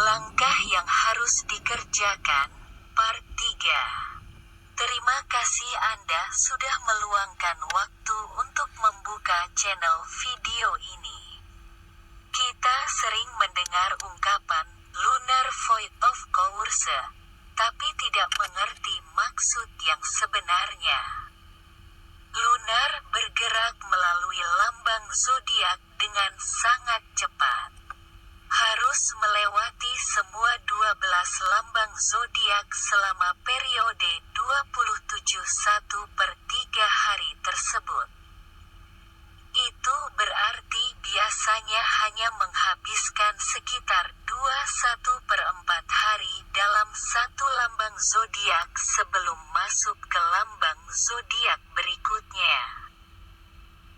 Langkah yang harus dikerjakan, part 3. Terima kasih Anda sudah meluangkan waktu untuk membuka channel video ini. Kita sering mendengar ungkapan lunar void of course, tapi tidak mengerti maksud yang sebenarnya. Lunar bergerak melalui lambang zodiak dengan sangat cepat. Harus melewati semua 12 lambang zodiak selama periode 27/1/3 hari tersebut. Itu berarti biasanya hanya menghabiskan sekitar 2/1/4 hari dalam satu lambang zodiak sebelum masuk ke lambang zodiak berikutnya.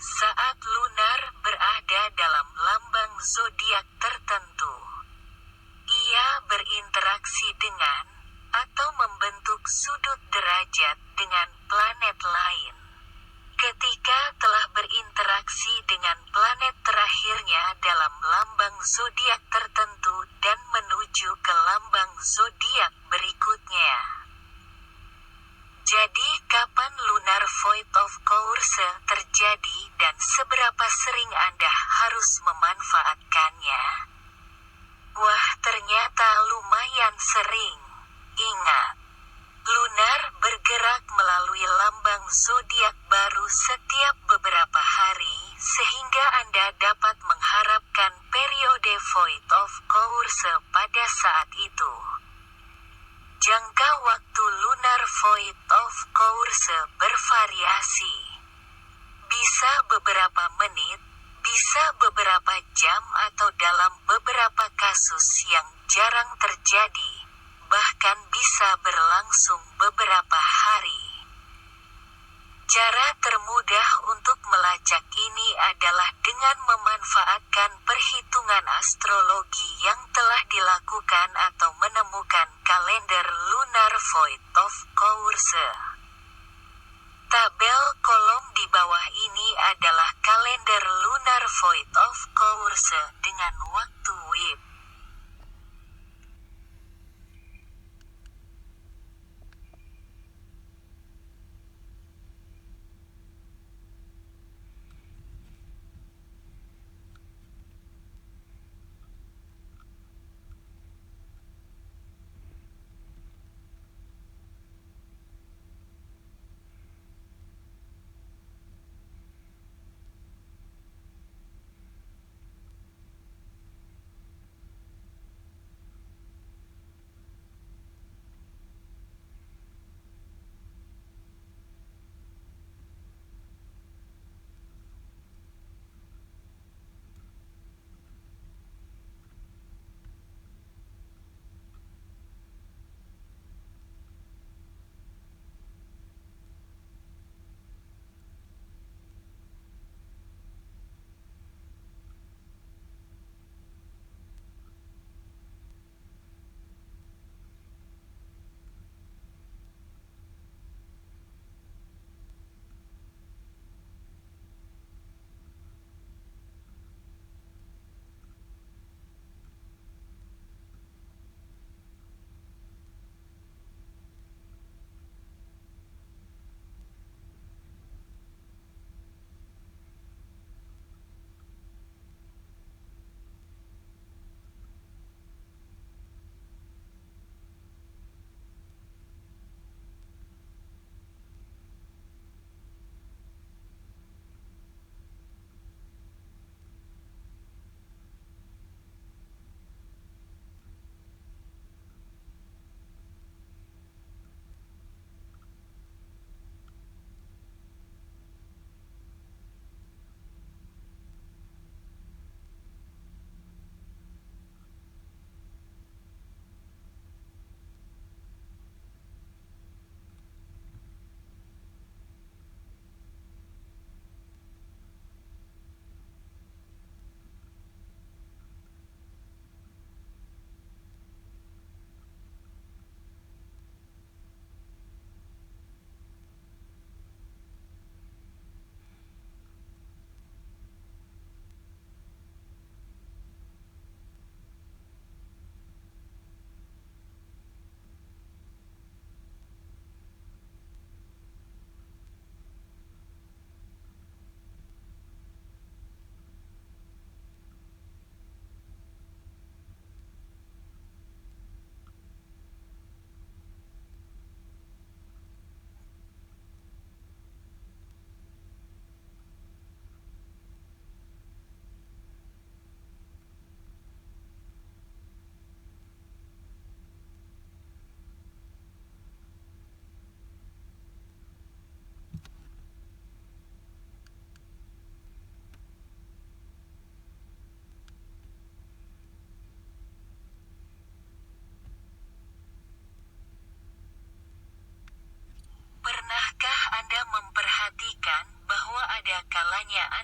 Saat lunar berada dalam lambang zodiak tertentu, ia berinteraksi dengan, atau membentuk sudut derajat dengan planet lain. Ketika telah berinteraksi dengan planet terakhirnya dalam lambang zodiak tertentu dan menuju ke lambang zodiak berikutnya. Jadi kapan lunar void of course terjadi dan seberapa sering Anda harus memanfaatkannya? Wah, ternyata lumayan sering. Ingat, lunar bergerak melalui lambang zodiak baru setiap beberapa hari sehingga Anda dapat mengharapkan periode void of course pada saat itu. Jangka waktu lunar void of course bervariasi. Bisa beberapa menit, bisa beberapa jam atau dalam beberapa kasus yang jarang terjadi, bahkan bisa berlangsung beberapa hari. Cara termudah untuk melacak ini adalah dengan memanfaatkan perhitungan astrologi yang telah dilakukan atau menemukan kalender lunar void of course. Tabel kolom di bawah ini adalah kalender lunar void of course dengan waktu WIB.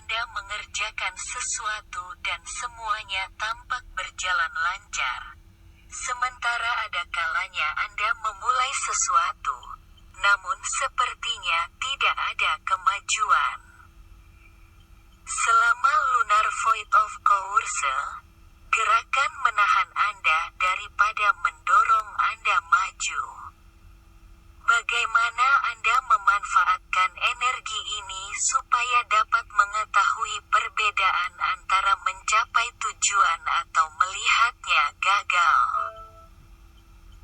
Anda mengerjakan sesuatu dan semuanya tampak berjalan lancar. Sementara ada kalanya Anda memulai sesuatu, namun sepertinya tidak ada kemajuan. Selama lunar void of course, gerakan menahan Anda daripada mendorong Anda maju. Bagaimana Anda memanfaatkan energi ini supaya dapat mengetahui perbedaan antara mencapai tujuan atau melihatnya gagal?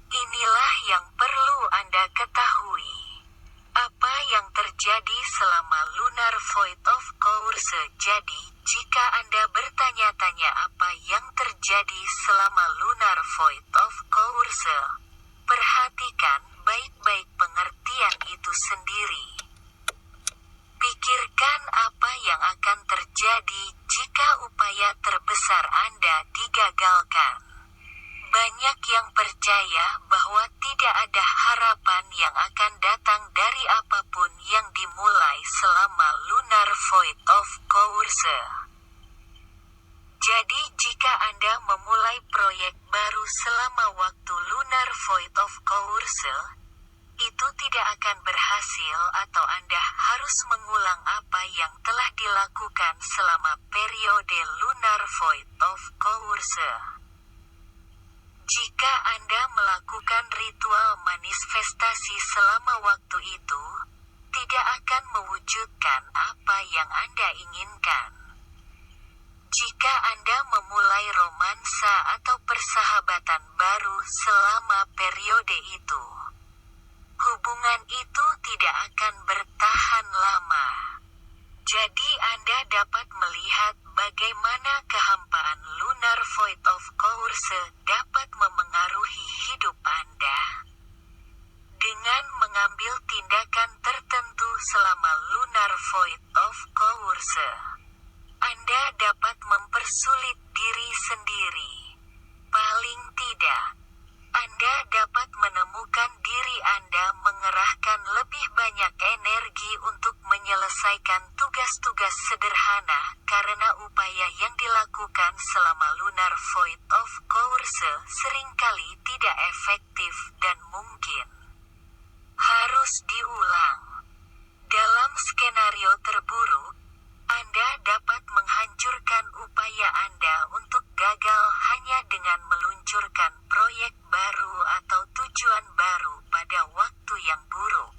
Inilah yang perlu Anda ketahui. Apa yang terjadi selama lunar void of course? Jadi, jika Anda bertanya-tanya apa yang terjadi selama lunar void of course, perhatikan baik-baik pengertian itu sendiri. Pikirkan apa yang akan terjadi jika upaya terbesar Anda digagalkan. Banyak yang percaya bahwa tidak ada harapan yang akan datang dari apapun yang dimulai selama lunar void of course. Jadi jika Anda memulai proyek baru selama waktu lunar void of course, itu tidak akan berhasil atau Anda harus mengulang apa yang telah dilakukan selama periode lunar void of course. Jika Anda melakukan ritual manifestasi selama waktu itu, tidak akan mewujudkan apa yang Anda inginkan. Jika Anda memulai romansa atau persahabatan baru selama periode itu, hubungan itu tidak akan bertahan lama. Jadi Anda dapat melihat bagaimana kehampaan lunar void of course dapat memengaruhi hidup Anda. Dengan mengambil tindakan tertentu selama lunar void of course, Anda dapat mempersulit diri sendiri. Paling tidak, Anda dapat menemukan diri Anda mengerahkan lebih banyak energi untuk menyelesaikan tugas-tugas sederhana karena upaya yang dilakukan selama lunar void of course seringkali tidak efektif dan mungkin harus diulang. Dalam skenario terburuk, Anda dapat menghancurkan upaya Anda untuk gagal hanya dengan meluncurkan proyek baru atau tujuan baru pada waktu yang buruk.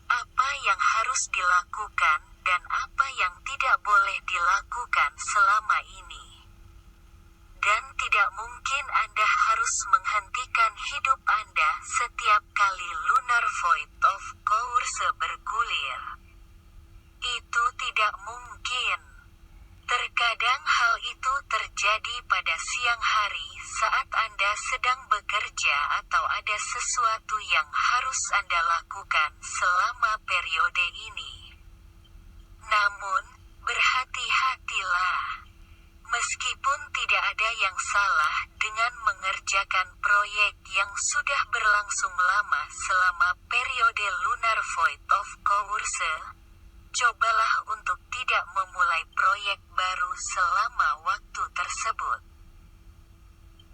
Apa yang harus dilakukan dan apa yang tidak boleh dilakukan selama ini. Dan tidak mungkin Anda harus menghentikan hidup Anda setiap kali lunar void of course bergulir. Itu tidak mungkin. Terkadang hal itu terjadi pada siang hari saat Anda sedang bekerja atau ada sesuatu yang harus Anda lakukan selama periode ini. Namun, berhati-hatilah. Meskipun tidak ada yang salah dengan mengerjakan proyek yang sudah berlangsung lama selama periode lunar void of course, cobalah untuk tidak memulai proyek baru selama waktu tersebut.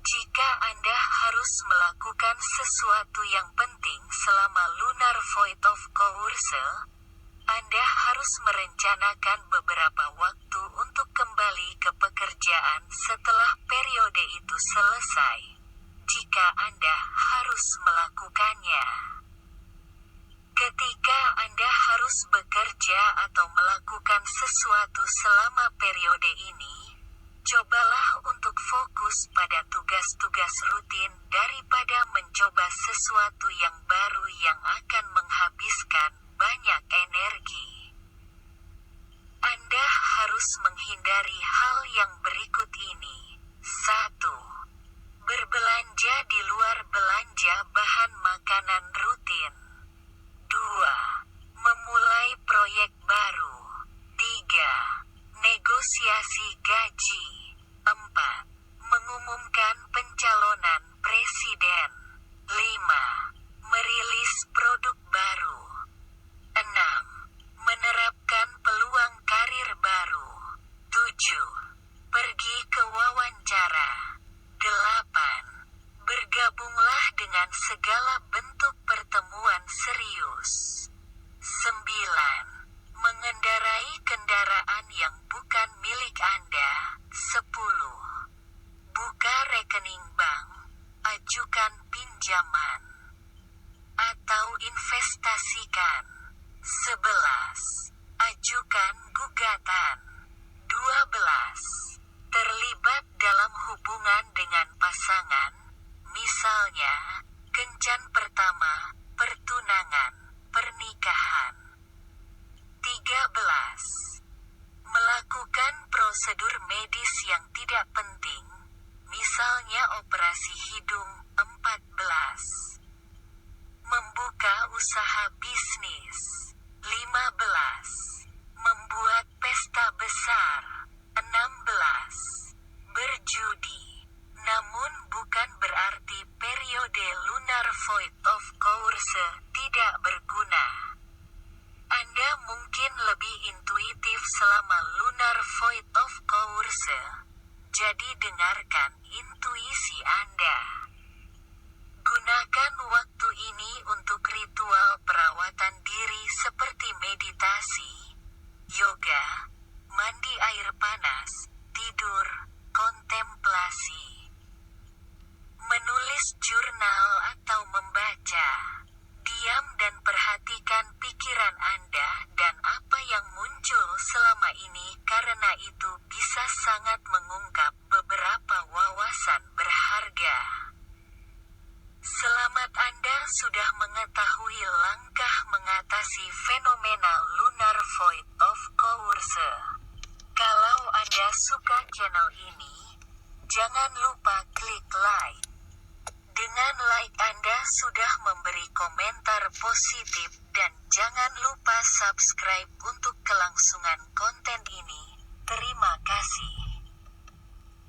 Jika Anda harus melakukan sesuatu yang penting selama lunar void of course, Anda harus merencanakan beberapa waktu untuk kembali ke pekerjaan setelah periode itu selesai, jika Anda harus melakukannya. Ketika Anda harus bekerja atau melakukan sesuatu selama periode ini, cobalah untuk fokus pada tugas-tugas rutin daripada mencoba sesuatu yang baru yang akan menghabiskan banyak energi. Anda harus menghindari hal yang berikut ini. 1. Berbelanja di luar belanja bahan makanan rutin. 2. Memulai proyek baru. 3. Negosiasi gaji. 4. Mengumumkan pencalonan presiden. 5. Merilis produk baru. 6. Menerapkan peluang karir baru. Kedekatan. 12. Terlibat dalam hubungan dengan pasangan, misalnya, kencan pertama, pertunangan, pernikahan. 13. Melakukan prosedur medis yang tidak penting, misalnya operasi hidung. 14. Membuka usaha bisnis. 15. Membuat pesta besar. 16. Berjudi. Namun bukan berarti periode lunar void of course tidak berguna. Anda mungkin lebih intuitif selama lunar void of course, jadi dengarkan intuisi Anda. Gunakan waktu ini untuk ritual perawatan diri seperti meditasi, yoga, mandi air panas, tidur, kontemplasi, menulis jurnal atau membaca. Diam dan perhatikan pikiran Anda dan apa yang muncul selama ini karena itu bisa sangat mengungkap beberapa wawasan berharga. Selamat, Anda sudah mengetahui langkah mengatasi fenomena lunar void of course. Kalau Anda suka channel ini, jangan lupa klik like. Dengan like Anda sudah memberi komentar positif dan jangan lupa subscribe untuk